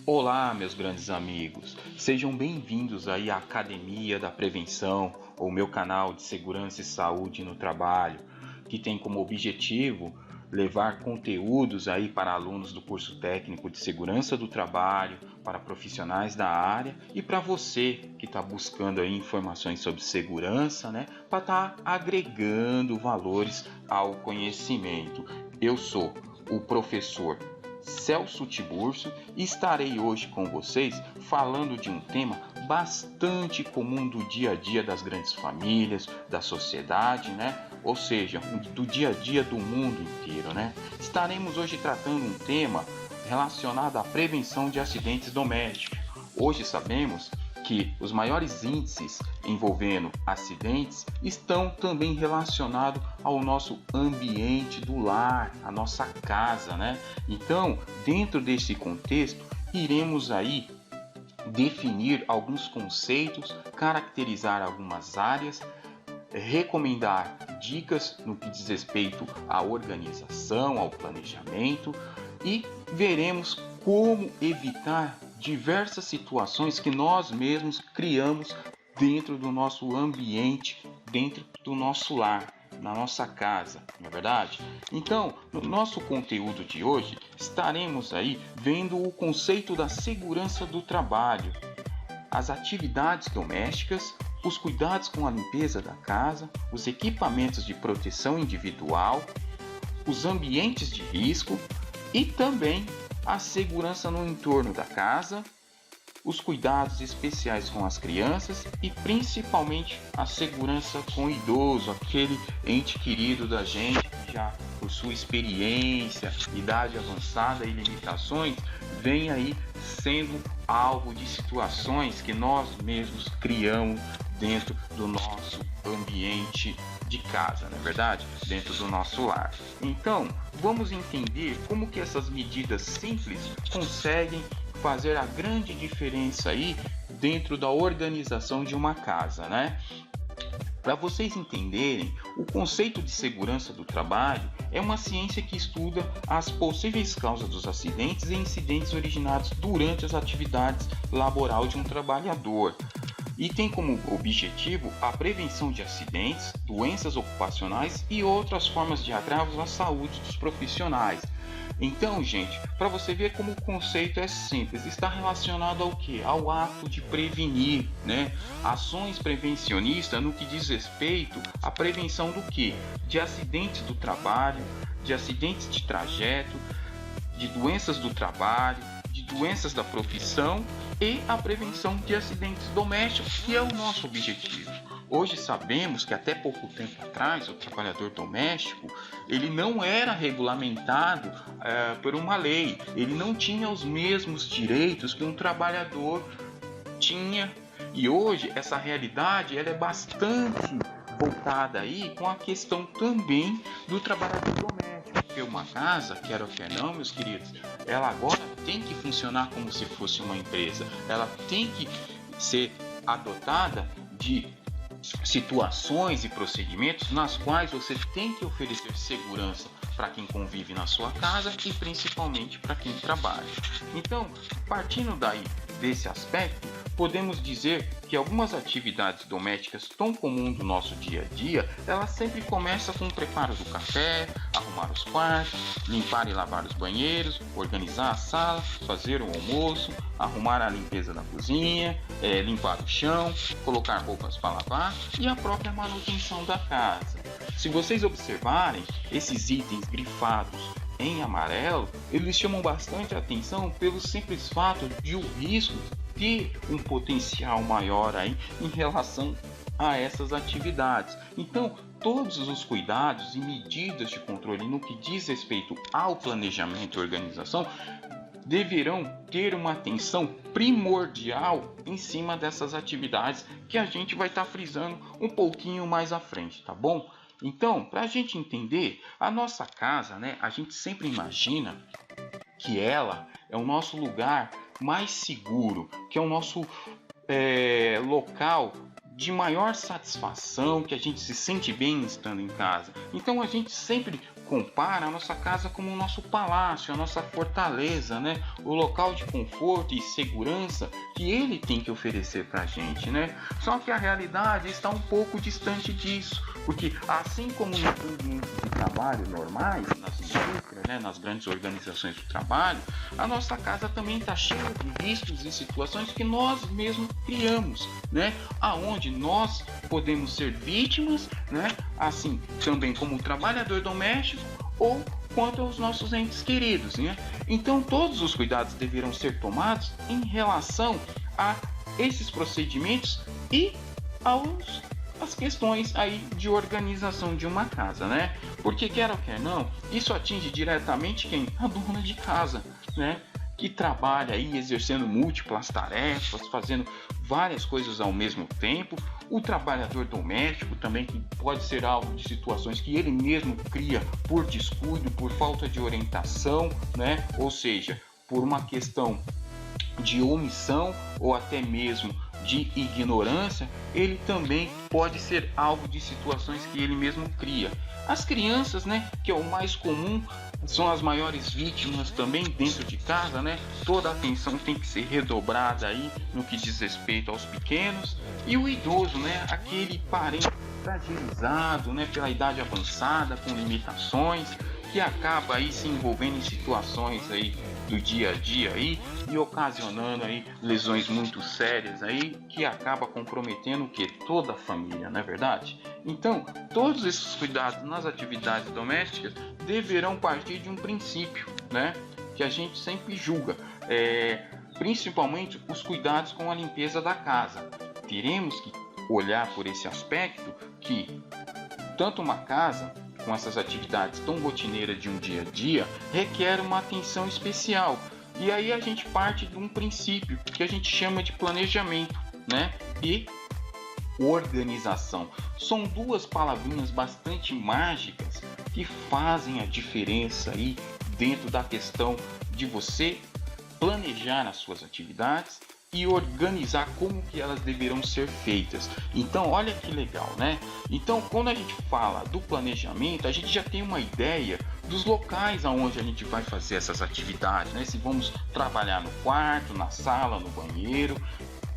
Olá, meus grandes amigos. Sejam bem-vindos aí à Academia da Prevenção, ou meu canal de segurança e saúde no trabalho, que tem como objetivo levar conteúdos aí para alunos do curso técnico de segurança do trabalho, para profissionais da área e para você que está buscando aí informações sobre segurança, né, para estar agregando valores ao conhecimento. Eu sou o professor Celso Tiburcio e estarei hoje com vocês falando de um tema bastante comum do dia a dia das grandes famílias, da sociedade, né? Ou seja, do dia a dia do mundo inteiro, né? Estaremos hoje tratando um tema relacionado à prevenção de acidentes domésticos. Hoje sabemos que os maiores índices envolvendo acidentes estão também relacionados ao nosso ambiente do lar, a nossa casa, né? Então, dentro desse contexto, iremos aí definir alguns conceitos, caracterizar algumas áreas, recomendar dicas no que diz respeito à organização, ao planejamento e veremos como evitar diversas situações que nós mesmos criamos dentro do nosso ambiente, dentro do nosso lar, na nossa casa, não é verdade? Então, no nosso conteúdo de hoje, estaremos aí vendo o conceito da segurança do trabalho, as atividades domésticas, os cuidados com a limpeza da casa, os equipamentos de proteção individual, os ambientes de risco e também a segurança no entorno da casa, os cuidados especiais com as crianças e principalmente a segurança com o idoso, aquele ente querido da gente que já por sua experiência, idade avançada e limitações, vem aí sendo alvo de situações que nós mesmos criamos dentro do nosso ambiente de casa, não é verdade? Dentro do nosso lar. Então, vamos entender como que essas medidas simples conseguem fazer a grande diferença aí dentro da organização de uma casa, né? Para vocês entenderem, o conceito de segurança do trabalho é uma ciência que estuda as possíveis causas dos acidentes e incidentes originados durante as atividades laborais de um trabalhador. E tem como objetivo a prevenção de acidentes, doenças ocupacionais e outras formas de agravos à saúde dos profissionais. Então, gente, para você ver como o conceito é simples, está relacionado ao que? Ao ato de prevenir, né? Ações prevencionistas no que diz respeito à prevenção do que? De acidentes do trabalho, de acidentes de trajeto, de doenças do trabalho, de doenças da profissão e a prevenção de acidentes domésticos, que é o nosso objetivo. Hoje sabemos que até pouco tempo atrás o trabalhador doméstico ele não era regulamentado por uma lei, ele não tinha os mesmos direitos que um trabalhador tinha, e hoje essa realidade ela é bastante voltada aí com a questão também do trabalhador doméstico, porque uma casa, quer ou quer não, meus queridos, ela agora tem que funcionar como se fosse uma empresa, ela tem que ser adotada de situações e procedimentos nas quais você tem que oferecer segurança para quem convive na sua casa e principalmente para quem trabalha. Então, partindo daí desse aspecto, podemos dizer que algumas atividades domésticas tão comuns do nosso dia a dia, elas sempre começam com o preparo do café, arrumar os quartos, limpar e lavar os banheiros, organizar a sala, fazer o almoço, arrumar a limpeza da cozinha, limpar o chão, colocar roupas para lavar e a própria manutenção da casa. Se vocês observarem, esses itens grifados em amarelo, eles chamam bastante atenção pelo simples fato de o risco ter um potencial maior aí em relação a essas atividades. Então, todos os cuidados e medidas de controle no que diz respeito ao planejamento e organização deverão ter uma atenção primordial em cima dessas atividades que a gente vai estar frisando um pouquinho mais à frente, tá bom? Então, para a gente entender, a nossa casa, né, a gente sempre imagina que ela é o nosso lugar mais seguro, que é o nosso local de maior satisfação, que a gente se sente bem estando em casa. Então a gente sempre compara a nossa casa como o nosso palácio, a nossa fortaleza, né? O local de conforto e segurança que ele tem que oferecer para a gente, né? Só que a realidade está um pouco distante disso, porque assim como nos ambientes de trabalho normais, nas indústrias, né, nas grandes organizações do trabalho, a nossa casa também está cheia de riscos e situações que nós mesmos criamos, né? Aonde nós podemos ser vítimas, né? Assim também como trabalhador doméstico ou quanto aos nossos entes queridos, né? Então todos os cuidados deverão ser tomados em relação a esses procedimentos e as questões aí de organização de uma casa, né? Porque quer ou quer não, isso atinge diretamente quem? A dona de casa, né? Que trabalha aí exercendo múltiplas tarefas, fazendo várias coisas ao mesmo tempo. O trabalhador doméstico também, que pode ser alvo de situações que ele mesmo cria por descuido, por falta de orientação, né? Ou seja, por uma questão de omissão ou até mesmo de ignorância, ele também pode ser alvo de situações que ele mesmo cria. As crianças, né, que é o mais comum, são as maiores vítimas também dentro de casa, né? Toda a atenção tem que ser redobrada aí no que diz respeito aos pequenos. E o idoso, né, aquele parente fragilizado, né, pela idade avançada, com limitações, que acaba aí se envolvendo em situações aí do dia a dia aí e ocasionando aí lesões muito sérias aí, que acaba comprometendo o que? Toda a família, não é verdade? Então, todos esses cuidados nas atividades domésticas deverão partir de um princípio, né? Que a gente sempre julga, principalmente os cuidados com a limpeza da casa. Teremos que olhar por esse aspecto que tanto uma casa com essas atividades tão rotineiras de um dia a dia, requer uma atenção especial. E aí a gente parte de um princípio que a gente chama de planejamento, né? E organização. São duas palavrinhas bastante mágicas que fazem a diferença aí dentro da questão de você planejar as suas atividades e organizar como que elas deverão ser feitas. Então, olha que legal, né? Então, quando a gente fala do planejamento, a gente já tem uma ideia dos locais aonde a gente vai fazer essas atividades, né? Se vamos trabalhar no quarto, na sala, no banheiro,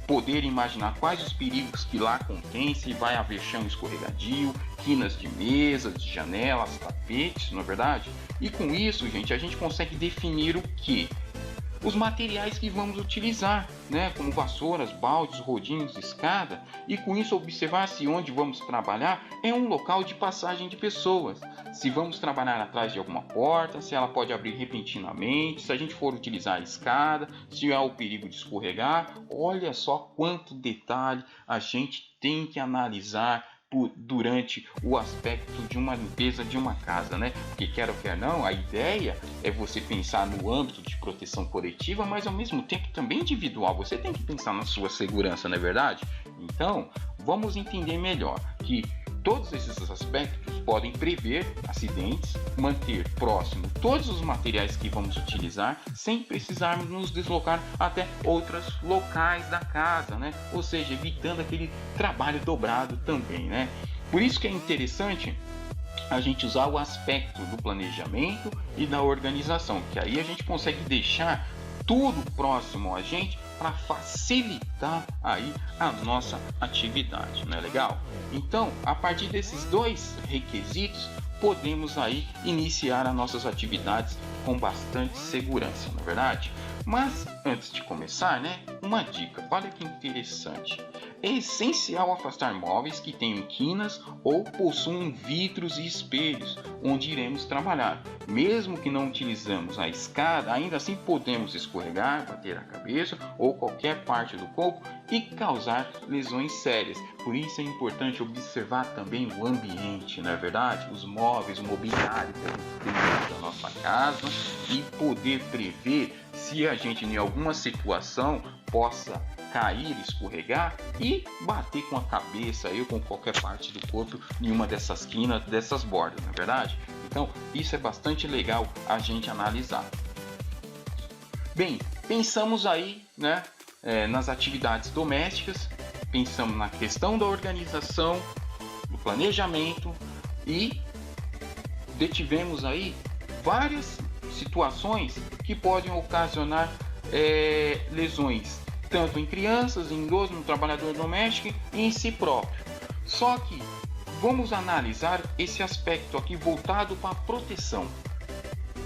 poder imaginar quais os perigos que lá contém, se vai haver chão escorregadio, quinas de mesas, de janelas, tapetes, não é verdade? E com isso, gente, a gente consegue definir o quê? Os materiais que vamos utilizar, né, como vassouras, baldes, rodinhos, escada, e com isso observar se onde vamos trabalhar é um local de passagem de pessoas, se vamos trabalhar atrás de alguma porta, se ela pode abrir repentinamente, se a gente for utilizar a escada, se há o perigo de escorregar. Olha só quanto detalhe a gente tem que analisar durante o aspecto de uma limpeza de uma casa, né? Porque quer ou quer não, a ideia é você pensar no âmbito de proteção coletiva, mas ao mesmo tempo também individual. Você tem que pensar na sua segurança, não é verdade? Então, vamos entender melhor que todos esses aspectos podem prever acidentes, manter próximo todos os materiais que vamos utilizar, sem precisarmos nos deslocar até outros locais da casa, né? Ou seja, evitando aquele trabalho dobrado também, né? Por isso que é interessante a gente usar o aspecto do planejamento e da organização, que aí a gente consegue deixar tudo próximo a gente para facilitar aí a nossa atividade, não é legal? Então, a partir desses dois requisitos, podemos aí iniciar as nossas atividades com bastante segurança, não é verdade? Mas antes de começar, né, uma dica, olha que interessante. É essencial afastar móveis que tenham quinas ou possuam vidros e espelhos onde iremos trabalhar. Mesmo que não utilizamos a escada, ainda assim podemos escorregar, bater a cabeça ou qualquer parte do corpo e causar lesões sérias. Por isso é importante observar também o ambiente, não é verdade? Os móveis, o mobiliário que a gente tem dentro da nossa casa e poder prever se a gente em alguma situação possa cair, escorregar e bater com a cabeça ou com qualquer parte do corpo em uma dessas quinas, dessas bordas, não é verdade? Então, isso é bastante legal a gente analisar. Bem, pensamos aí, né, nas atividades domésticas, pensamos na questão da organização, do planejamento e detivemos aí várias situações que podem ocasionar lesões, tanto em crianças, em idosos, no trabalhador doméstico e em si próprio. Só que vamos analisar esse aspecto aqui voltado para a proteção.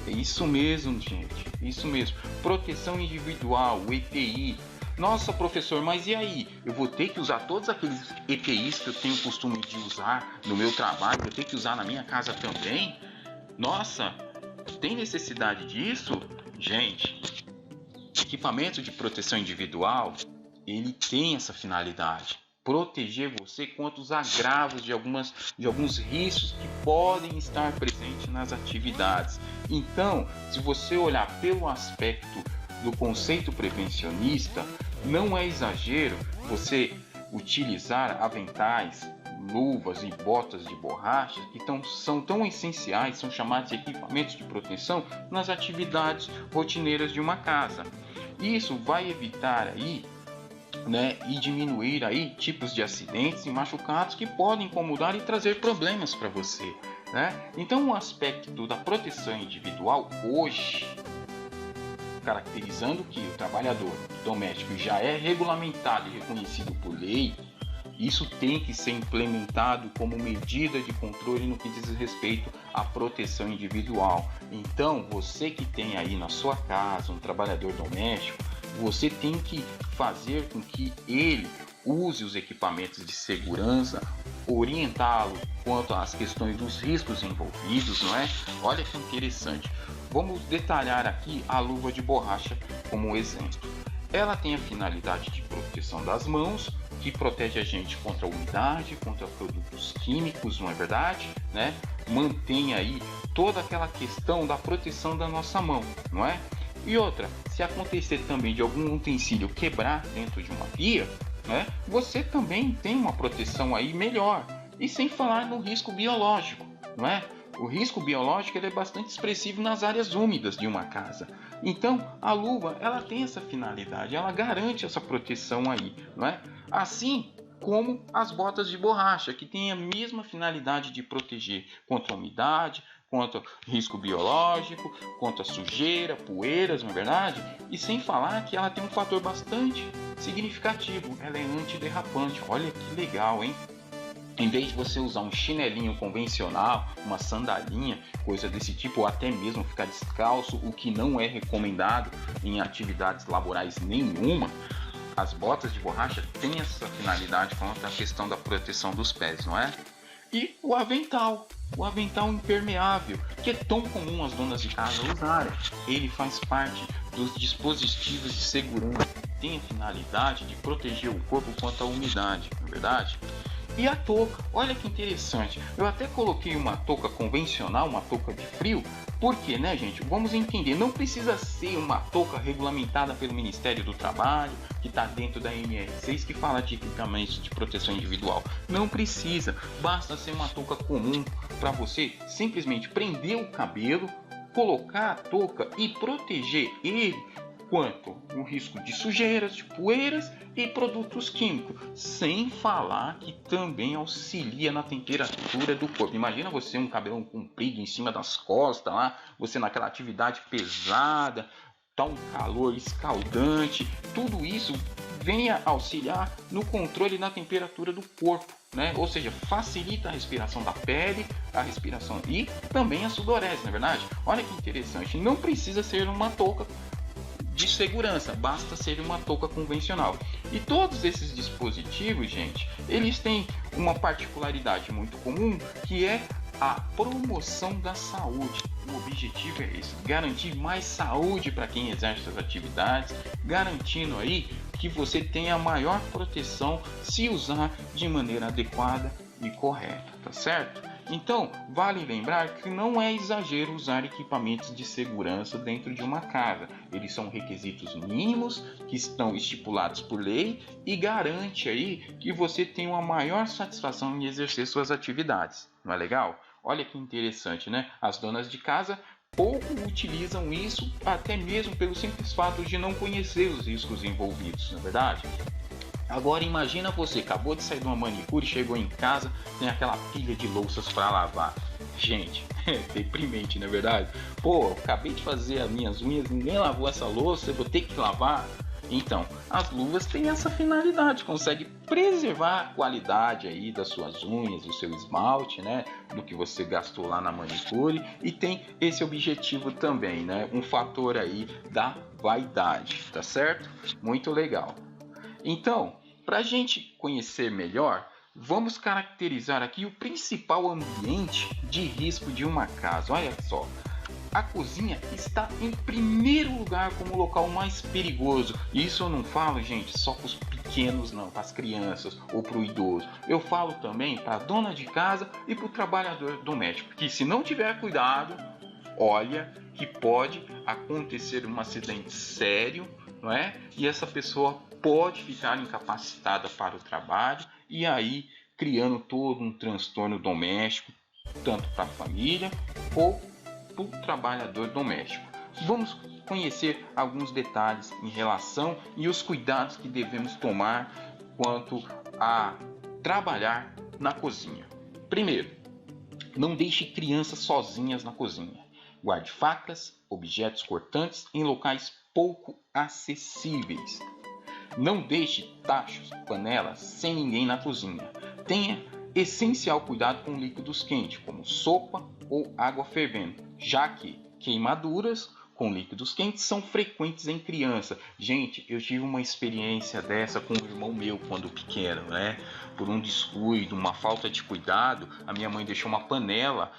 É isso mesmo, gente, isso mesmo. Proteção individual, o EPI. Nossa, professor, mas e aí? Eu vou ter que usar todos aqueles EPIs que eu tenho costume de usar no meu trabalho, vou ter que usar na minha casa também? Nossa, tem necessidade disso? Gente, equipamento de proteção individual, ele tem essa finalidade. Proteger você contra os agravos de alguns riscos que podem estar presentes nas atividades. Então, se você olhar pelo aspecto do conceito prevencionista, não é exagero você utilizar aventais, luvas e botas de borracha que são tão essenciais, são chamados de equipamentos de proteção nas atividades rotineiras de uma casa. Isso vai evitar aí, e diminuir aí tipos de acidentes e machucados que podem incomodar e trazer problemas para você, Então, o aspecto da proteção individual hoje, caracterizando que o trabalhador doméstico já é regulamentado e reconhecido por lei, isso tem que ser implementado como medida de controle no que diz respeito à proteção individual. Então, você que tem aí na sua casa um trabalhador doméstico, você tem que fazer com que ele use os equipamentos de segurança, orientá-lo quanto às questões dos riscos envolvidos, Olha que interessante. Vamos detalhar aqui a luva de borracha como exemplo. Ela tem a finalidade de proteção das mãos, que protege a gente contra a umidade, contra produtos químicos, não é verdade? Mantém aí toda aquela questão da proteção da nossa mão, não é? E outra, se acontecer também de algum utensílio quebrar dentro de uma pia, você também tem uma proteção aí melhor. E sem falar no risco biológico, O risco biológico ele é bastante expressivo nas áreas úmidas de uma casa. Então, a luva ela tem essa finalidade, ela garante essa proteção aí, Assim como as botas de borracha, que têm a mesma finalidade de proteger contra a umidade, contra risco biológico, contra sujeira, poeiras, não é verdade? E sem falar que ela tem um fator bastante significativo, ela é antiderrapante. Olha que legal, hein? Em vez de você usar um chinelinho convencional, uma sandalinha, coisa desse tipo, ou até mesmo ficar descalço, o que não é recomendado em atividades laborais nenhuma, as botas de borracha têm essa finalidade quanto à questão da proteção dos pés, não é? E o avental impermeável, que é tão comum as donas de casa usarem. Ele faz parte dos dispositivos de segurança, tem a finalidade de proteger o corpo contra a umidade, não é verdade? E a touca, olha que interessante, eu até coloquei uma touca convencional, uma touca de frio, porque, gente, vamos entender, não precisa ser uma touca regulamentada pelo Ministério do Trabalho, que está dentro da NR6, que fala de equipamentos de proteção individual. Não precisa, basta ser uma touca comum para você simplesmente prender o cabelo, colocar a touca e proteger ele quanto o risco de sujeiras, de poeiras e produtos químicos, sem falar que também auxilia na temperatura do corpo. Imagina você um cabelão comprido em cima das costas, você naquela atividade pesada, tá um calor escaldante, tudo isso vem a auxiliar no controle da temperatura do corpo, Ou seja, facilita a respiração da pele, a respiração e também a sudorese, não é verdade? Olha que interessante, não precisa ser uma touca de segurança, basta ser uma touca convencional. E todos esses dispositivos, gente, eles têm uma particularidade muito comum, que é a promoção da saúde. O objetivo é esse, garantir mais saúde para quem exerce as atividades, garantindo aí que você tenha maior proteção se usar de maneira adequada e correta, tá certo? Então, vale lembrar que não é exagero usar equipamentos de segurança dentro de uma casa. Eles são requisitos mínimos que estão estipulados por lei e garante aí que você tenha uma maior satisfação em exercer suas atividades. Não é legal? Olha que interessante, As donas de casa pouco utilizam isso, até mesmo pelo simples fato de não conhecer os riscos envolvidos, não é verdade? Agora imagina você, acabou de sair de uma manicure, chegou em casa, tem aquela pilha de louças para lavar. Gente, é deprimente, não é verdade? Pô, acabei de fazer as minhas unhas, ninguém lavou essa louça, eu vou ter que lavar. Então, as luvas têm essa finalidade, consegue preservar a qualidade aí das suas unhas, do seu esmalte, né, do que você gastou lá na manicure, e tem esse objetivo também, né, um fator aí da vaidade, tá certo? Muito legal. Então, para a gente conhecer melhor, vamos caracterizar aqui o principal ambiente de risco de uma casa. Olha só, a cozinha está em primeiro lugar como o local mais perigoso. E isso eu não falo, gente, só para os pequenos, não, para as crianças ou para o idoso. Eu falo também para a dona de casa e para o trabalhador doméstico, que se não tiver cuidado, olha que pode acontecer um acidente sério, não é? E essa pessoa pode ficar incapacitada para o trabalho e aí criando todo um transtorno doméstico, tanto para a família ou para o trabalhador doméstico. Vamos conhecer alguns detalhes em relação e os cuidados que devemos tomar quanto a trabalhar na cozinha. Primeiro, não deixe crianças sozinhas na cozinha. Guarde facas, objetos cortantes em locais pouco acessíveis. Não deixe tachos, panelas sem ninguém na cozinha. Tenha essencial cuidado com líquidos quentes, como sopa ou água fervendo, já que queimaduras com líquidos quentes são frequentes em criança. Gente, eu tive uma experiência dessa com um irmão meu quando pequeno, né? Por um descuido, uma falta de cuidado, a minha mãe deixou uma panela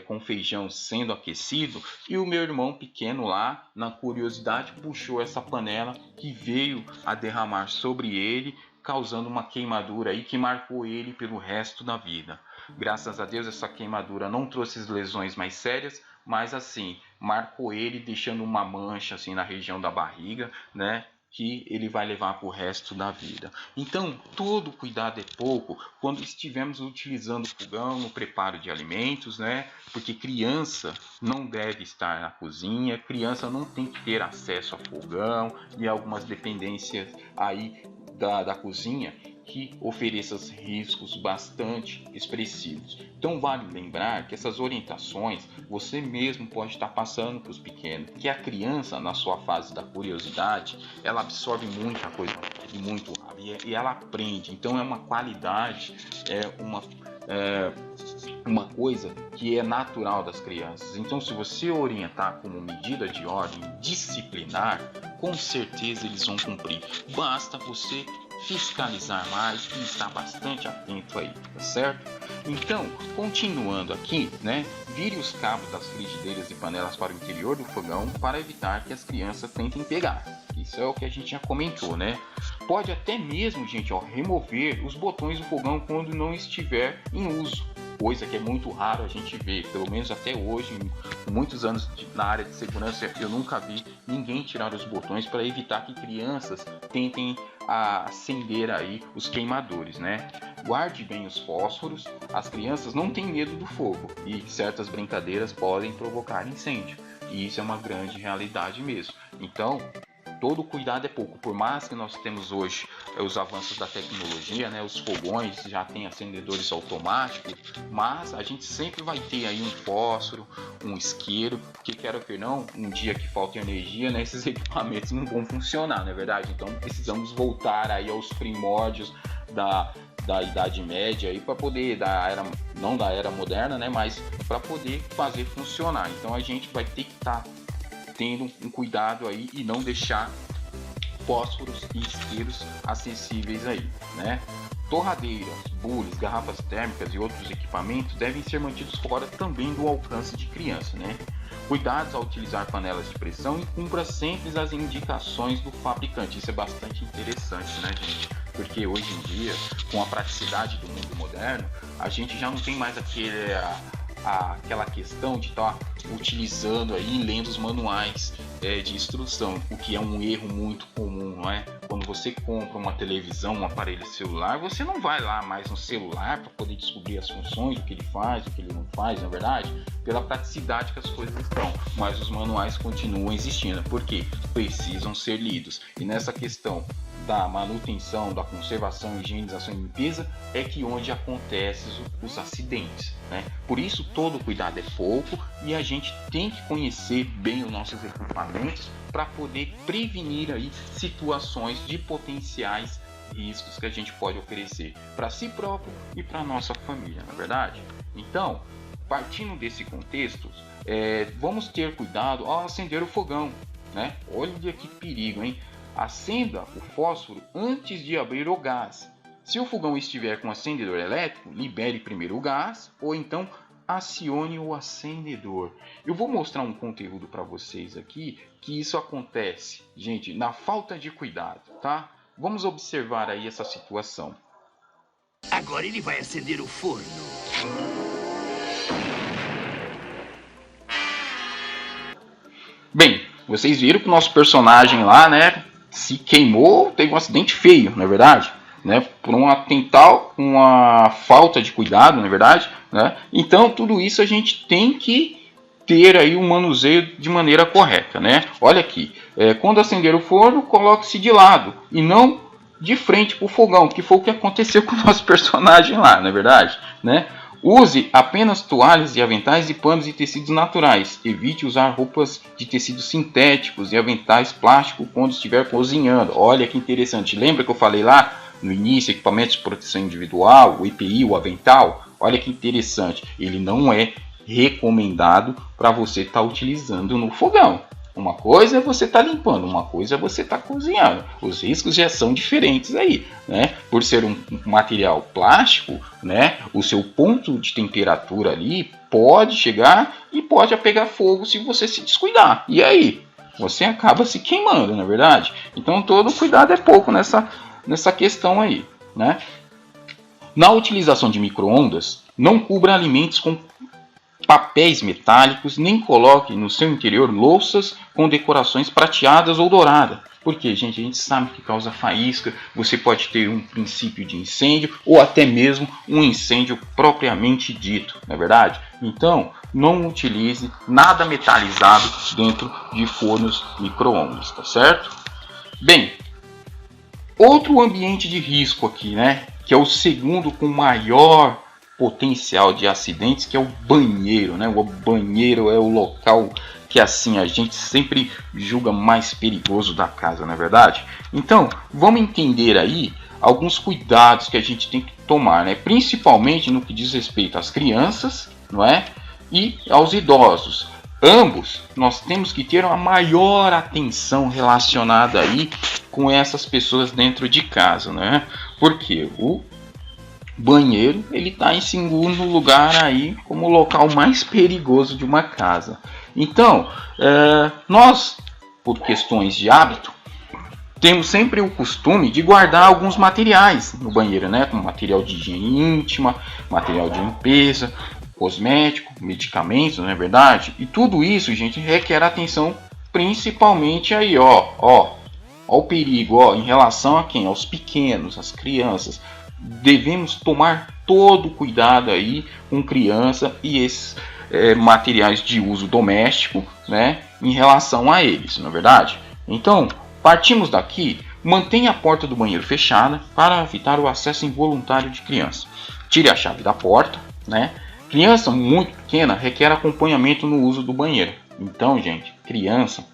com feijão sendo aquecido e o meu irmão pequeno lá, na curiosidade, puxou essa panela que veio a derramar sobre ele, causando uma queimadura aí que marcou ele pelo resto da vida. Graças a Deus essa queimadura não trouxe lesões mais sérias, mas assim, marcou ele deixando uma mancha assim na região da barriga, né? Que ele vai levar para o resto da vida. Então, todo cuidado é pouco quando estivermos utilizando o fogão no preparo de alimentos, né? Porque criança não deve estar na cozinha, criança não tem que ter acesso a fogão e algumas dependências aí da cozinha que ofereça riscos bastante expressivos. Então vale lembrar que essas orientações você mesmo pode estar passando para os pequenos, que a criança na sua fase da curiosidade, ela absorve muita coisa e muito rápido e ela aprende. Então é uma qualidade, uma coisa que é natural das crianças. Então se você orientar como medida de ordem disciplinar, com certeza eles vão cumprir. Basta você fiscalizar mais e estar bastante atento aí, tá certo? Então, continuando aqui, né? Vire os cabos das frigideiras e panelas para o interior do fogão para evitar que as crianças tentem pegar. Isso é o que a gente já comentou, né? Pode até mesmo, gente, remover os botões do fogão quando não estiver em uso. Coisa que é muito raro a gente ver, pelo menos até hoje, em muitos anos na área de segurança, eu nunca vi ninguém tirar os botões para evitar que crianças tentem acender aí os queimadores, né? Guarde bem os fósforos, as crianças não têm medo do fogo e certas brincadeiras podem provocar incêndio, e isso é uma grande realidade mesmo. Então, todo cuidado é pouco, por mais que nós temos hoje os avanços da tecnologia, né, os fogões já têm acendedores automáticos, mas a gente sempre vai ter aí um fósforo, um isqueiro, porque quero que não, um dia que falta energia, né, esses equipamentos não vão funcionar, não é verdade? Então precisamos voltar aí aos primórdios da Idade Média aí para poder não da era moderna, né, mas para poder fazer funcionar. Então a gente vai ter que estar tendo um cuidado aí e não deixar fósforos e isqueiros acessíveis aí, né? Torradeiras, bules, garrafas térmicas e outros equipamentos devem ser mantidos fora também do alcance de criança, né? Cuidados ao utilizar panelas de pressão e cumpra sempre as indicações do fabricante. Isso é bastante interessante, né, gente? Porque hoje em dia, com a praticidade do mundo moderno, a gente já não tem mais aquela questão de estar utilizando aí, lendo os manuais de instrução, o que é um erro muito comum, não é? Quando você compra uma televisão, um aparelho celular, você não vai lá mais no celular para poder descobrir as funções, o que ele faz, o que ele não faz, na verdade, pela praticidade que as coisas estão, mas os manuais continuam existindo, porque precisam ser lidos. E nessa questão da manutenção, da conservação, higienização e limpeza é que onde acontecem os acidentes, né? Por isso todo cuidado é pouco e a gente tem que conhecer bem os nossos equipamentos para poder prevenir aí situações de potenciais riscos que a gente pode oferecer para si próprio e para nossa família, não é verdade? Então, partindo desse contexto, vamos ter cuidado ao acender o fogão, né? Olha que perigo, hein? Acenda o fósforo antes de abrir o gás. Se o fogão estiver com acendedor elétrico, libere primeiro o gás ou então acione o acendedor. Eu vou mostrar um conteúdo para vocês aqui que isso acontece, gente, na falta de cuidado, tá? Vamos observar aí essa situação. Agora ele vai acender o forno. Bem, vocês viram que o nosso personagem lá, né, se queimou, teve um acidente feio, não é verdade? Né, por um atental, uma falta de cuidado, não é verdade? Né? Então, tudo isso a gente tem que ter aí um manuseio de maneira correta, né? Olha aqui, quando acender o forno, coloque-se de lado e não de frente para o fogão, que foi o que aconteceu com o nosso personagem lá, não é verdade? Né? Use apenas toalhas e aventais de panos e tecidos naturais. Evite usar roupas de tecidos sintéticos e aventais plásticos quando estiver cozinhando. Olha que interessante. Lembra que eu falei lá no início, equipamentos de proteção individual, o EPI, o avental? Olha que interessante. Ele não é recomendado para você estar utilizando no fogão. Uma coisa é você estar limpando, uma coisa é você estar cozinhando. Os riscos já são diferentes aí, né? Por ser um material plástico, né? O seu ponto de temperatura ali pode chegar e pode pegar fogo se você se descuidar. E aí? Você acaba se queimando, não é verdade? Então todo cuidado é pouco nessa questão aí, né? Na utilização de micro-ondas, não cubra alimentos com papéis metálicos, nem coloque no seu interior louças com decorações prateadas ou douradas. Porque, gente, a gente sabe que causa faísca, você pode ter um princípio de incêndio ou até mesmo um incêndio propriamente dito, não é verdade? Então, não utilize nada metalizado dentro de fornos micro-ondas, tá certo? Bem, outro ambiente de risco aqui, né, que é o segundo com maior potencial de acidentes, que é o banheiro, né? O banheiro é o local que assim a gente sempre julga mais perigoso da casa, não é verdade? Então, vamos entender aí alguns cuidados que a gente tem que tomar, né? Principalmente no que diz respeito às crianças, não é? E aos idosos. Ambos, nós temos que ter uma maior atenção relacionada aí com essas pessoas dentro de casa, né? Porque o banheiro, ele está em segundo lugar aí como o local mais perigoso de uma casa. Então, nós, por questões de hábito, temos sempre o costume de guardar alguns materiais no banheiro, né? Como material de higiene íntima, material de limpeza, cosmético, medicamentos, não é verdade? E tudo isso, gente, requer atenção, principalmente aí, ó o perigo, ó, em relação a quem? Aos pequenos, às crianças. Devemos tomar todo cuidado aí com criança e esses materiais de uso doméstico, né, em relação a eles, não é verdade? Então, partimos daqui, mantenha a porta do banheiro fechada para evitar o acesso involuntário de criança. Tire a chave da porta, né? Criança muito pequena requer acompanhamento no uso do banheiro. Então, gente, criança,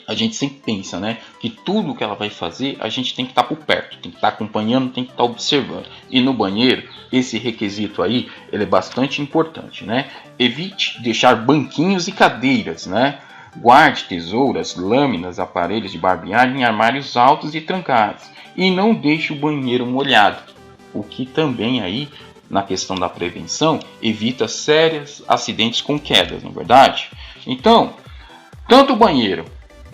a gente sempre pensa, né, que tudo que ela vai fazer, a gente tem que estar por perto, tem que estar acompanhando, tem que estar observando. E no banheiro, esse requisito aí, ele é bastante importante, né? Evite deixar banquinhos e cadeiras, né? Guarde tesouras, lâminas, aparelhos de barbear em armários altos e trancados. E não deixe o banheiro molhado, o que também aí, na questão da prevenção, evita sérios acidentes com quedas, não é verdade? Então, tanto o banheiro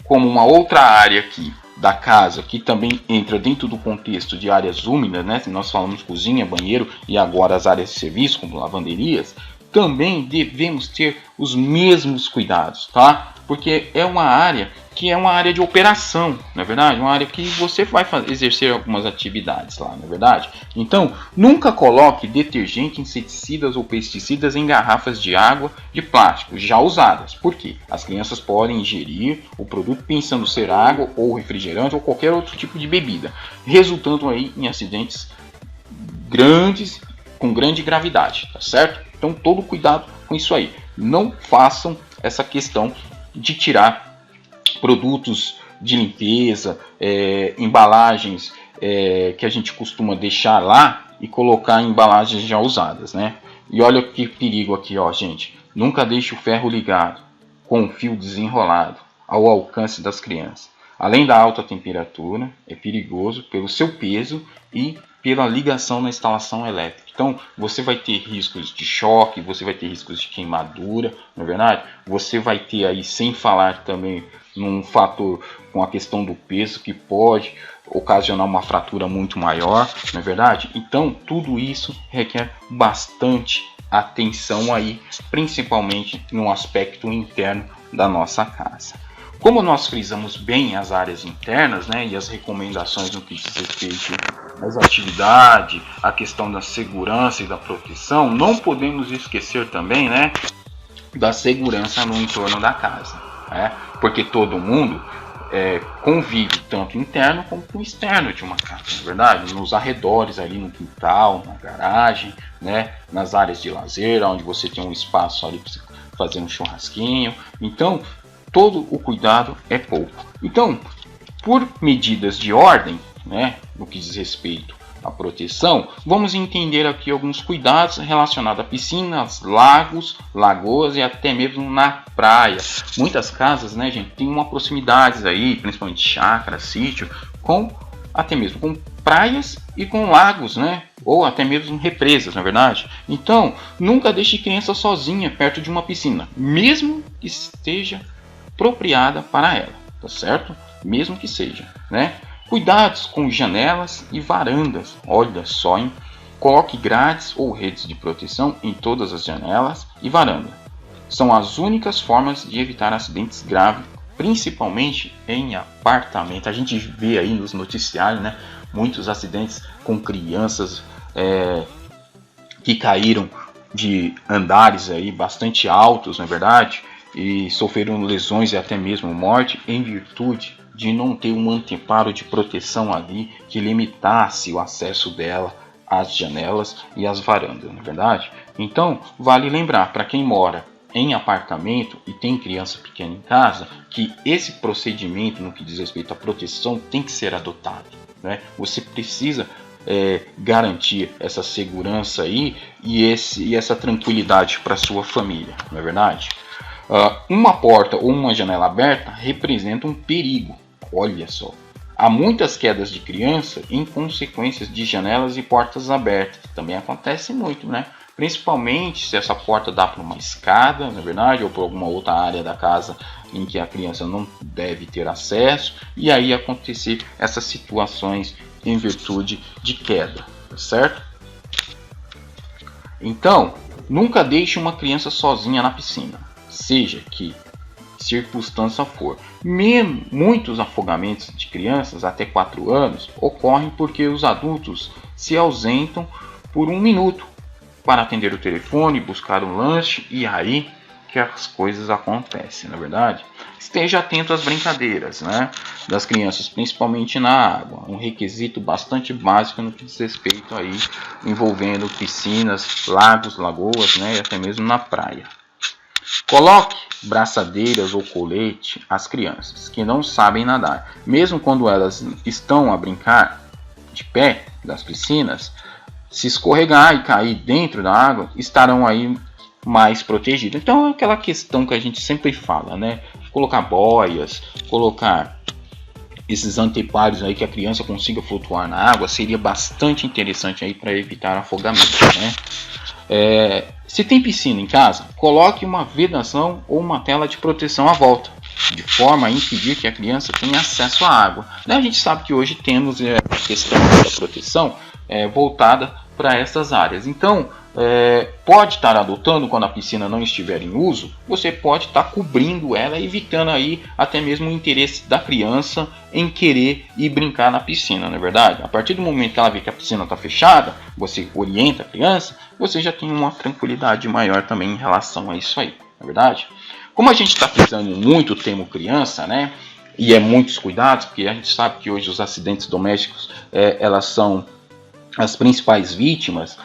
como uma outra área aqui da casa, que também entra dentro do contexto de áreas úmidas, né? Nós falamos cozinha, banheiro e agora as áreas de serviço, como lavanderias, também devemos ter os mesmos cuidados, tá? Porque é uma área que é uma área de operação, não é verdade? Uma área que você vai exercer algumas atividades lá, não é verdade? Então, nunca coloque detergente, inseticidas ou pesticidas em garrafas de água de plástico já usadas. Por quê? As crianças podem ingerir o produto pensando ser água ou refrigerante ou qualquer outro tipo de bebida, resultando aí em acidentes grandes, com grande gravidade, tá certo? Então, todo cuidado com isso aí. Não façam essa questão de tirar produtos de limpeza, embalagens que a gente costuma deixar lá e colocar em embalagens já usadas, né? E olha que perigo aqui, ó, gente. Nunca deixe o ferro ligado com o fio desenrolado ao alcance das crianças. Além da alta temperatura, é perigoso pelo seu peso e pela ligação na instalação elétrica. Então, você vai ter riscos de choque, você vai ter riscos de queimadura, não é verdade? Você vai ter aí, sem falar também num fator com a questão do peso, que pode ocasionar uma fratura muito maior, não é verdade? Então, tudo isso requer bastante atenção aí, principalmente no aspecto interno da nossa casa. Como nós frisamos bem as áreas internas, né, e as recomendações no que diz respeito às atividades, a questão da segurança e da proteção, não podemos esquecer também, né, da segurança no entorno da casa, né, porque todo mundo convive tanto interno como externo de uma casa, na verdade, nos arredores ali no quintal, na garagem, né, nas áreas de lazer, onde você tem um espaço ali para você fazer um churrasquinho. Então, todo o cuidado é pouco. Então, por medidas de ordem, né, no que diz respeito à proteção, vamos entender aqui alguns cuidados relacionados a piscinas, lagos, lagoas e até mesmo na praia. Muitas casas, né, gente, tem uma proximidade aí, principalmente chácara, sítio, até mesmo com praias e com lagos, né, ou até mesmo represas, na verdade. Então, nunca deixe criança sozinha perto de uma piscina, mesmo que esteja apropriada para ela, tá certo? Mesmo que seja, né? Cuidados com janelas e varandas. Olha só, hein? Coloque grades ou redes de proteção em todas as janelas e varandas. São as únicas formas de evitar acidentes graves, principalmente em apartamento. A gente vê aí nos noticiários, né, muitos acidentes com crianças que caíram de andares aí bastante altos, não é verdade? E sofreram lesões e até mesmo morte em virtude de não ter um anteparo de proteção ali que limitasse o acesso dela às janelas e às varandas, não é verdade? Então, vale lembrar para quem mora em apartamento e tem criança pequena em casa, que esse procedimento no que diz respeito à proteção tem que ser adotado, né? Você precisa garantir essa segurança aí e essa tranquilidade para sua família, não é verdade? Uma porta ou uma janela aberta representa um perigo. Olha só, há muitas quedas de criança em consequências de janelas e portas abertas. Também acontece muito, né? Principalmente se essa porta dá para uma escada, na verdade, ou para alguma outra área da casa em que a criança não deve ter acesso, e aí acontecer essas situações em virtude de queda, certo? Então, nunca deixe uma criança sozinha na piscina, seja que circunstância for. Muitos afogamentos de crianças até 4 anos ocorrem porque os adultos se ausentam por 1 minuto para atender o telefone, buscar um lanche, e aí que as coisas acontecem, na verdade. Esteja atento às brincadeiras, né, das crianças, principalmente na água, um requisito bastante básico no que diz respeito aí envolvendo piscinas, lagos, lagoas, né, e até mesmo na praia. Coloque braçadeiras ou colete às crianças que não sabem nadar, mesmo quando elas estão a brincar de pé das piscinas. Se escorregar e cair dentro da água, estarão aí mais protegidos. Então é aquela questão que a gente sempre fala, né? Colocar boias, colocar esses anteparos aí que a criança consiga flutuar na água seria bastante interessante aí para evitar afogamento, né? Se tem piscina em casa, coloque uma vedação ou uma tela de proteção à volta, de forma a impedir que a criança tenha acesso à água. A gente sabe que hoje temos a questão da proteção voltada para essas áreas. Então, pode estar adotando quando a piscina não estiver em uso, você pode estar cobrindo ela, evitando aí até mesmo o interesse da criança em querer ir brincar na piscina, não é verdade? A partir do momento que ela vê que a piscina está fechada, você orienta a criança, você já tem uma tranquilidade maior também em relação a isso aí, não é verdade? Como a gente está frisando muito o termo criança, né? E é muitos cuidados, porque a gente sabe que hoje os acidentes domésticos elas são as principais vítimas.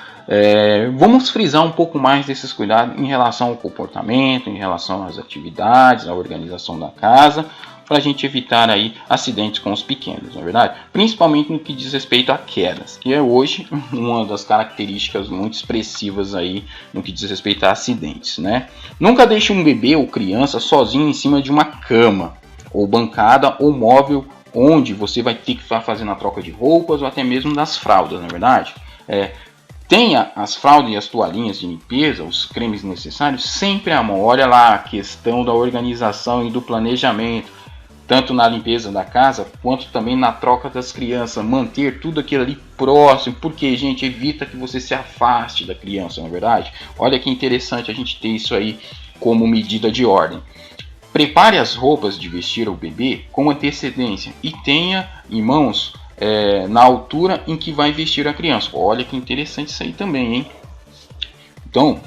Vamos frisar um pouco mais desses cuidados em relação ao comportamento, em relação às atividades, à organização da casa, para a gente evitar aí acidentes com os pequenos, na verdade, principalmente no que diz respeito a quedas, que é hoje uma das características muito expressivas aí no que diz respeito a acidentes, né? Nunca deixe um bebê ou criança sozinho em cima de uma cama, ou bancada, ou móvel, onde você vai ter que estar fazendo a troca de roupas ou até mesmo das fraldas, na verdade. Tenha as fraldas e as toalhinhas de limpeza, os cremes necessários sempre à mão. Olha lá a questão da organização e do planejamento, tanto na limpeza da casa quanto também na troca das crianças. Manter tudo aquilo ali próximo, porque, gente, evita que você se afaste da criança, não é verdade? Olha que interessante a gente ter isso aí como medida de ordem. Prepare as roupas de vestir o bebê com antecedência e tenha em mãos na altura em que vai vestir a criança. Olha que interessante isso aí também, hein? Então,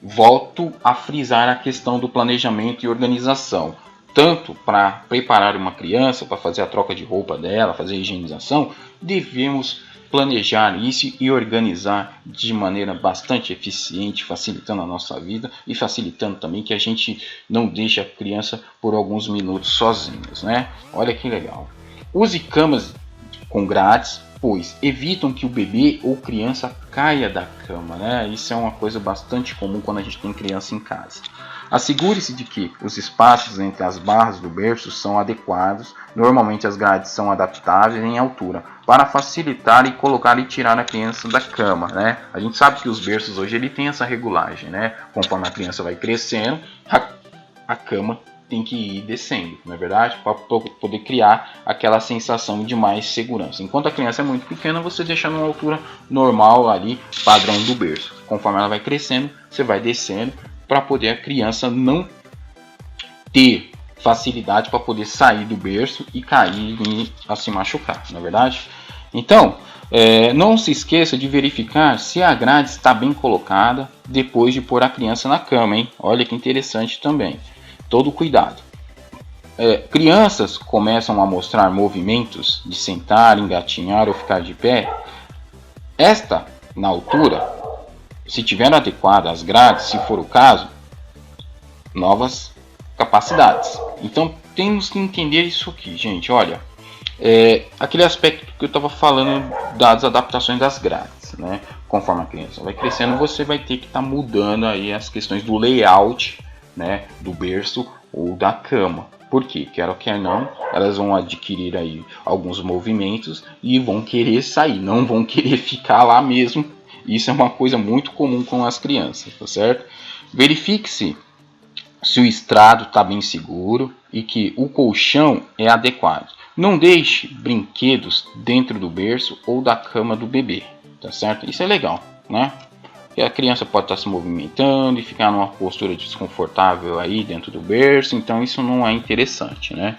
volto a frisar a questão do planejamento e organização. Tanto para preparar uma criança, para fazer a troca de roupa dela, fazer a higienização, devemos planejar isso e organizar de maneira bastante eficiente, facilitando a nossa vida e facilitando também que a gente não deixe a criança por alguns minutos sozinhos, né? Olha que legal. Use camas com grades, pois evitam que o bebê ou criança caia da cama, né? Isso é uma coisa bastante comum quando a gente tem criança em casa. Assegure-se de que os espaços entre as barras do berço são adequados. Normalmente as grades são adaptáveis em altura para facilitar e colocar e tirar a criança da cama, né? A gente sabe que os berços hoje ele tem essa regulagem, né? Conforme a criança vai crescendo, a cama tem que ir descendo, não é verdade? Para poder criar aquela sensação de mais segurança. Enquanto a criança é muito pequena, você deixa numa altura normal ali, padrão do berço. Conforme ela vai crescendo, você vai descendo para poder a criança não ter facilidade para poder sair do berço e cair e a se machucar, não é verdade? Então, não se esqueça de verificar se a grade está bem colocada depois de pôr a criança na cama, hein? Olha que interessante também. Todo cuidado. Crianças começam a mostrar movimentos de sentar, engatinhar ou ficar de pé. Esta, na altura, se tiver adequada às grades, se for o caso, novas capacidades. Então temos que entender isso aqui, gente. Olha, aquele aspecto que eu estava falando das adaptações das grades, né? Conforme a criança vai crescendo, você vai ter que estar mudando aí as questões do layout, né, do berço ou da cama. Por quê? Quer ou quer não, elas vão adquirir aí alguns movimentos e vão querer sair, não vão querer ficar lá mesmo. Isso é uma coisa muito comum com as crianças, tá certo? Verifique-se se o estrado está bem seguro e que o colchão é adequado. Não deixe brinquedos dentro do berço ou da cama do bebê, tá certo? Isso é legal, né? E a criança pode estar se movimentando e ficar numa postura desconfortável aí dentro do berço, então isso não é interessante, né?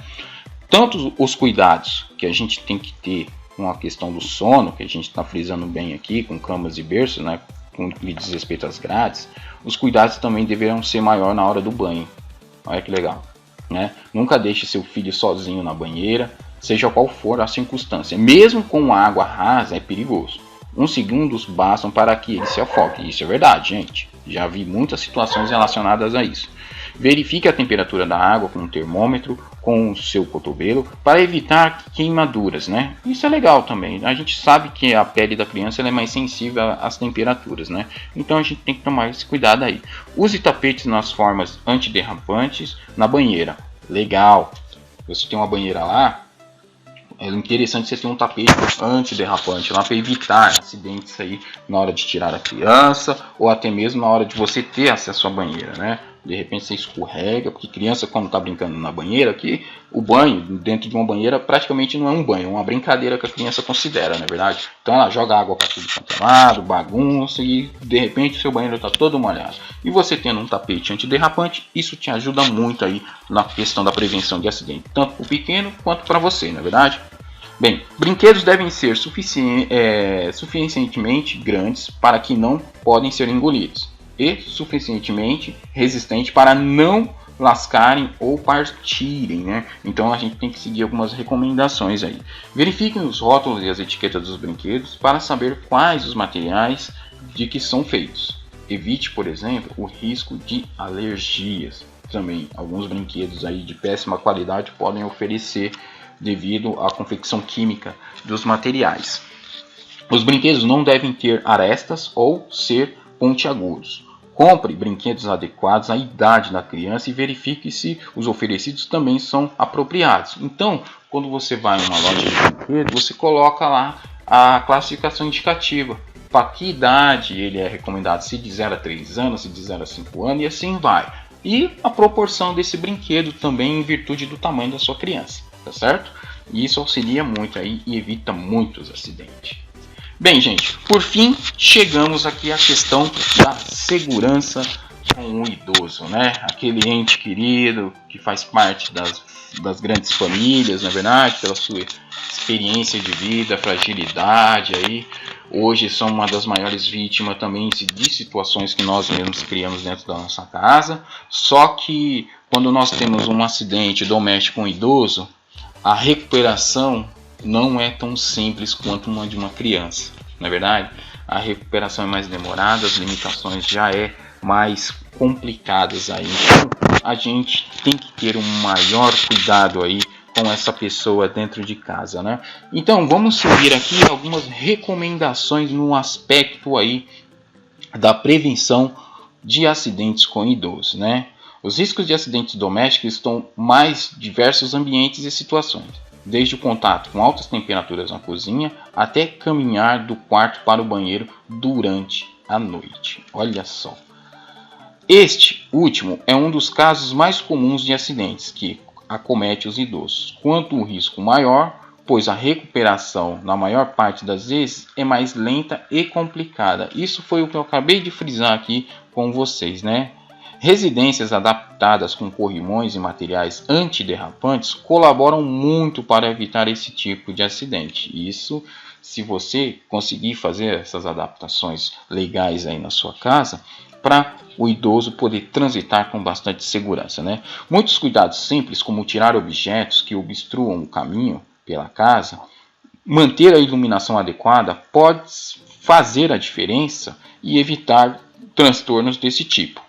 Tanto os cuidados que a gente tem que ter com a questão do sono, que a gente está frisando bem aqui, com camas e berços, né? Com que diz respeito às grades, os cuidados também deverão ser maior na hora do banho. Olha que legal, né? Nunca deixe seu filho sozinho na banheira, seja qual for a circunstância. Mesmo com água rasa, é perigoso. Uns segundos bastam para que ele se afogue. Isso é verdade, gente. Já vi muitas situações relacionadas a isso. Verifique a temperatura da água com um termômetro, com o seu cotovelo, para evitar queimaduras, né? Isso é legal também. A gente sabe que a pele da criança ela é mais sensível às temperaturas, né? Então a gente tem que tomar esse cuidado aí. Use tapetes nas formas antiderrapantes na banheira. Legal. Você tem uma banheira lá, é interessante você ter um tapete antiderrapante lá para evitar acidentes aí na hora de tirar a criança ou até mesmo na hora de você ter acesso à banheira, né? De repente você escorrega, porque criança quando está brincando na banheira, aqui o banho dentro de uma banheira praticamente não é um banho, é uma brincadeira que a criança considera, não é verdade? Então ela joga água para tudo quanto é lado, bagunça e de repente o seu banheiro está todo molhado. E você tendo um tapete antiderrapante, isso te ajuda muito aí na questão da prevenção de acidente, tanto para o pequeno quanto para você, não é verdade? Bem, brinquedos devem ser suficientemente grandes para que não podem ser engolidos e suficientemente resistentes para não lascarem ou partirem, né? Então a gente tem que seguir algumas recomendações aí. Verifiquem os rótulos e as etiquetas dos brinquedos para saber quais os materiais de que são feitos. Evite, por exemplo, o risco de alergias. Também alguns brinquedos aí de péssima qualidade podem oferecer devido à confecção química dos materiais. Os brinquedos não devem ter arestas ou ser pontiagudos. Compre brinquedos adequados à idade da criança e verifique se os oferecidos também são apropriados. Então, quando você vai em uma loja de brinquedos, você coloca lá a classificação indicativa. Para que idade ele é recomendado, se de 0 a 3 anos, se de 0 a 5 anos e assim vai. E a proporção desse brinquedo também em virtude do tamanho da sua criança. Tá certo? E isso auxilia muito aí e evita muitos acidentes. Bem, gente, por fim, chegamos aqui à questão da segurança com o idoso, né? Aquele ente querido que faz parte das grandes famílias, na verdade, pela sua experiência de vida, fragilidade aí. Hoje são uma das maiores vítimas também de situações que nós mesmos criamos dentro da nossa casa. Só que quando nós temos um acidente doméstico com um idoso, a recuperação não é tão simples quanto uma de uma criança, não é verdade? A recuperação é mais demorada, as limitações já é mais complicadas aí. Então, a gente tem que ter um maior cuidado aí com essa pessoa dentro de casa, né? Então, vamos seguir aqui algumas recomendações no aspecto aí da prevenção de acidentes com idosos, né? Os riscos de acidentes domésticos estão mais diversos ambientes e situações, desde o contato com altas temperaturas na cozinha até caminhar do quarto para o banheiro durante a noite. Olha só. Este último é um dos casos mais comuns de acidentes que acomete os idosos. Quanto o risco maior, pois a recuperação, na maior parte das vezes, é mais lenta e complicada. Isso foi o que eu acabei de frisar aqui com vocês, né? Residências adaptadas com corrimões e materiais antiderrapantes colaboram muito para evitar esse tipo de acidente. Isso, se você conseguir fazer essas adaptações legais aí na sua casa, para o idoso poder transitar com bastante segurança, né? Muitos cuidados simples, como tirar objetos que obstruam o caminho pela casa, manter a iluminação adequada, pode fazer a diferença e evitar transtornos desse tipo.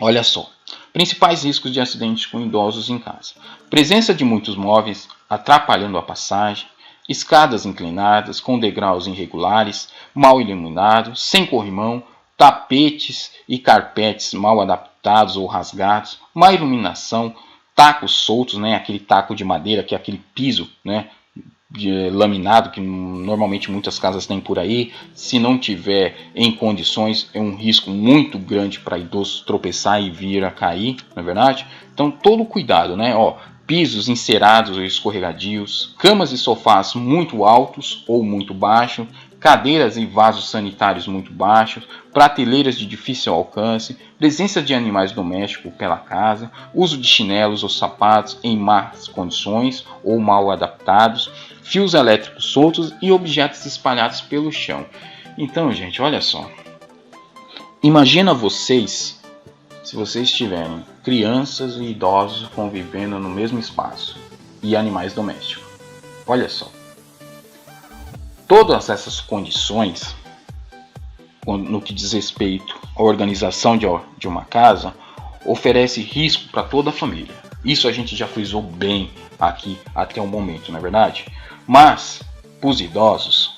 Olha só, principais riscos de acidentes com idosos em casa. Presença de muitos móveis atrapalhando a passagem, escadas inclinadas com degraus irregulares, mal iluminados, sem corrimão, tapetes e carpetes mal adaptados ou rasgados, má iluminação, tacos soltos, né, aquele taco de madeira que é aquele piso, né, laminado que normalmente muitas casas têm por aí. Se não tiver em condições, é um risco muito grande para idosos tropeçar e vir a cair, não é verdade? Então todo cuidado, né? Pisos encerados ou escorregadios, camas e sofás muito altos ou muito baixos, cadeiras e vasos sanitários muito baixos, prateleiras de difícil alcance, presença de animais domésticos pela casa, uso de chinelos ou sapatos em más condições ou mal adaptados, fios elétricos soltos e objetos espalhados pelo chão. Então, gente, olha só. Imagina vocês, se vocês tiverem crianças e idosos convivendo no mesmo espaço e animais domésticos. Olha só. Todas essas condições, no que diz respeito à organização de uma casa, oferece risco para toda a família. Isso a gente já frisou bem aqui até o momento, não é verdade? Mas, para os idosos,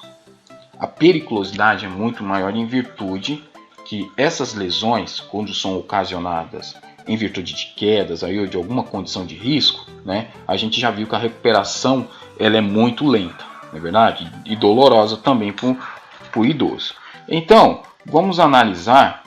a periculosidade é muito maior em virtude que essas lesões, quando são ocasionadas em virtude de quedas ou de alguma condição de risco, né, a gente já viu que a recuperação ela é muito lenta, não é verdade? E dolorosa também para o idoso. Então, vamos analisar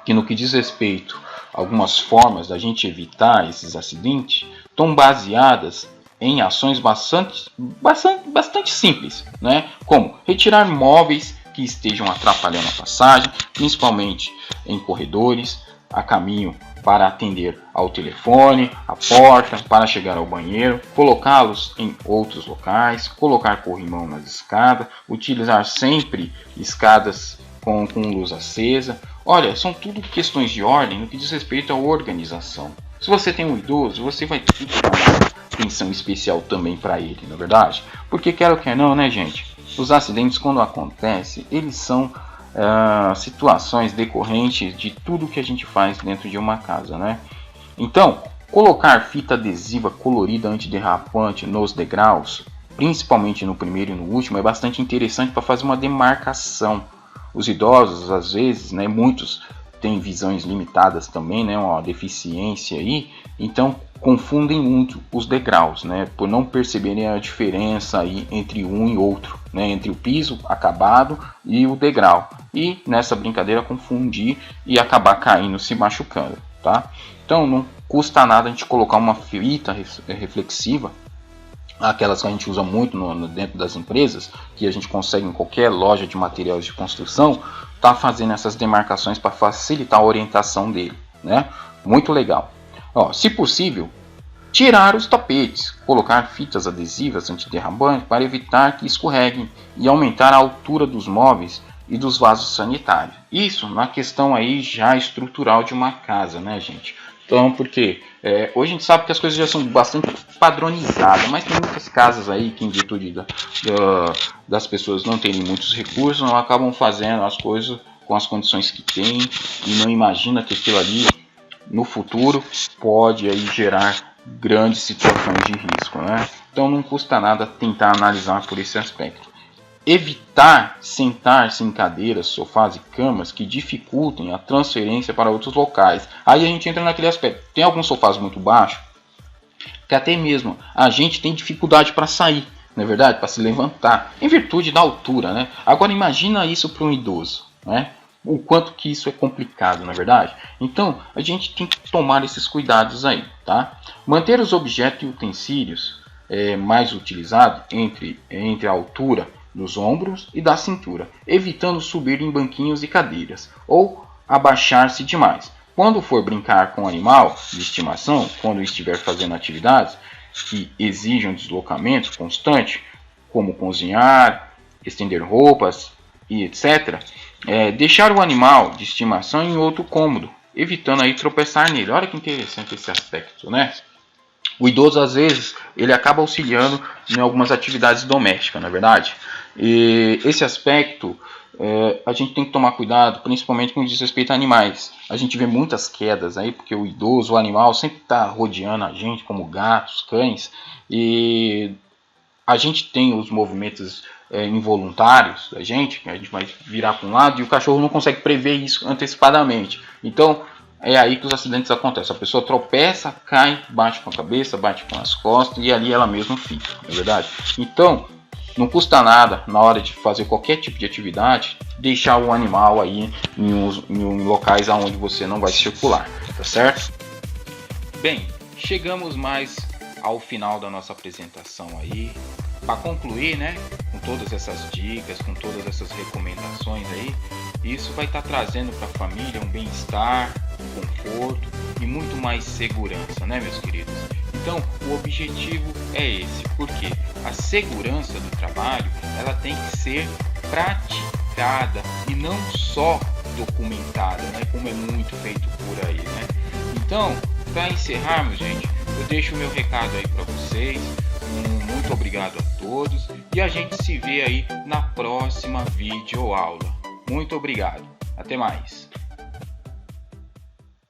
que no que diz respeito algumas formas da gente evitar esses acidentes estão baseadas em ações bastante simples, né? Como retirar móveis que estejam atrapalhando a passagem, principalmente em corredores, a caminho para atender ao telefone, à porta, para chegar ao banheiro, colocá-los em outros locais, colocar corrimão nas escadas, utilizar sempre escadas com luz acesa. Olha, são tudo questões de ordem no que diz respeito à organização. Se você tem um idoso, você vai ter que dar atenção especial também para ele, não é verdade? Porque quer ou quer não, né, gente? Os acidentes, quando acontecem, eles são situações decorrentes de tudo que a gente faz dentro de uma casa, né? Então, colocar fita adesiva colorida antiderrapante nos degraus, principalmente no primeiro e no último, é bastante interessante para fazer uma demarcação. Os idosos, às vezes, né, muitos têm visões limitadas também, né, uma deficiência aí, então confundem muito os degraus, né, por não perceberem a diferença aí entre um e outro, né, entre o piso acabado e o degrau, e nessa brincadeira confundir e acabar caindo, se machucando, tá? Então não custa nada a gente colocar uma fita reflexiva, aquelas que a gente usa muito dentro das empresas, que a gente consegue em qualquer loja de materiais de construção, tá fazendo essas demarcações para facilitar a orientação dele, né? Muito legal. Ó, se possível, tirar os tapetes, colocar fitas adesivas antiderrapantes para evitar que escorreguem e aumentar a altura dos móveis e dos vasos sanitários. Isso na questão aí já estrutural de uma casa, né, gente? Então, porque hoje a gente sabe que as coisas já são bastante padronizadas, mas tem muitas casas aí que, em virtude das pessoas não terem muitos recursos, não acabam fazendo as coisas com as condições que tem e não imagina que aquilo ali no futuro pode aí gerar grandes situações de risco, né? Então não custa nada tentar analisar por esse aspecto. Evitar sentar-se em cadeiras, sofás e camas que dificultem a transferência para outros locais. Aí a gente entra naquele aspecto. Tem alguns sofás muito baixos que até mesmo a gente tem dificuldade para sair, não é verdade? Para se levantar, em virtude da altura, né? Agora imagina isso para um idoso, né? O quanto que isso é complicado, na verdade. Então, a gente tem que tomar esses cuidados aí, tá? Manter os objetos e utensílios mais utilizados entre a altura dos ombros e da cintura, evitando subir em banquinhos e cadeiras, ou abaixar-se demais. Quando for brincar com animal de estimação, quando estiver fazendo atividades que exijam deslocamento constante, como cozinhar, estender roupas e etc., deixar o animal de estimação em outro cômodo, evitando aí tropeçar nele. Olha que interessante esse aspecto, né? O idoso, às vezes, ele acaba auxiliando em algumas atividades domésticas, não é verdade? E esse aspecto a gente tem que tomar cuidado, principalmente com diz respeito a animais. A gente vê muitas quedas aí, porque o idoso, o animal, sempre está rodeando a gente, como gatos, cães, e a gente tem os movimentos involuntários da gente, que a gente vai virar para um lado e o cachorro não consegue prever isso antecipadamente. Então é aí que os acidentes acontecem. A pessoa tropeça, cai, bate com a cabeça, bate com as costas e ali ela mesma fica, não é verdade? Então não custa nada, na hora de fazer qualquer tipo de atividade, deixar o animal aí em locais onde você não vai circular, tá certo? Bem, chegamos mais ao final da nossa apresentação aí. Para concluir, né, com todas essas dicas, com todas essas recomendações aí, isso vai estar trazendo para a família um bem-estar, um conforto e muito mais segurança, né, meus queridos? Então, o objetivo é esse, porque a segurança do trabalho, ela tem que ser praticada e não só documentada, né, como é muito feito por aí, né? Então, para encerrarmos, gente, eu deixo o meu recado aí para vocês. Muito obrigado a todos e a gente se vê aí na próxima videoaula. Muito obrigado. Até mais.